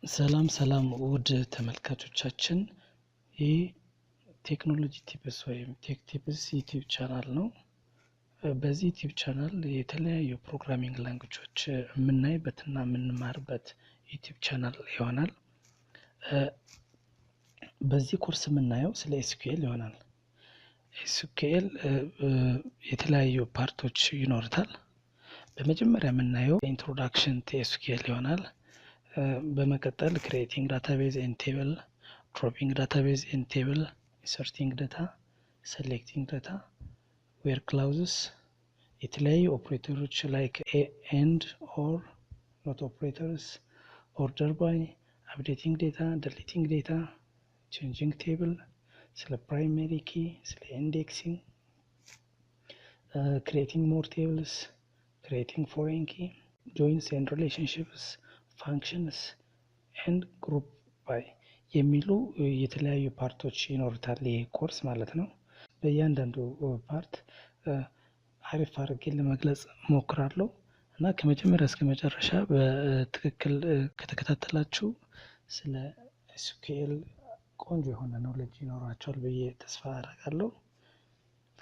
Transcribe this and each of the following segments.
ሰላም ውድ ተመልካቾቻችን ይህ ቴክኖሎጂ ቲፕስ ወይም ቴክ ቲፕስ ዩቲዩብ ቻናል ነው። በዚህ ዩቲዩብ ቻናል የተለያዩ ፕሮግራሚንግ ላንጉጆች የምናይበትና የምንማርበት ዩቲዩብ ቻናል ይሆናል። በዚህ ኮርስ የምናየው ስለ SQL ይሆናል። SQL የተለያዩ ፓርቶች ይኖርታል። በመጀመሪያ የምናየው ኢንትሮዳክሽን ቱ SQL ይሆናል። በመቀጠል creating database and table, dropping database and table, inserting data, selecting data, where clauses, የተለያዩ ኦፕሬተሮች like and or not operators, order by, updating data, deleting data, changing table, ስለ primary key, ስለ indexing, creating more tables, creating foreign key, joins and relationships, functions and group by የሚሉ የተለያዩ ፓርቶች ይኖርታል ይሄ ኮርስ ማለት ነው። በእያንዳንዱ ፓርት አሪፍ አድርጌ ለመግለጽ ሞክራለሁ እና ከመጀመሪያ እስከ መጨረሻ በትክክል ከተከታተላችሁ ስለ SQL ቆንጆ የሆነ ኖሌጅ ይኖራችኋል ብዬ ተስፋ አደርጋለሁ።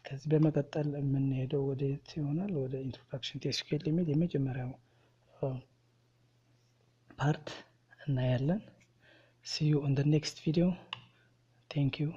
ከዚህ በመቀጠል የምንሄደው ወደ ይሆናል ወደ ኢንትሮዳክሽን ቱ SQL የሚል የመጀመሪያው part እናያለን። See you on the next video. Thank you.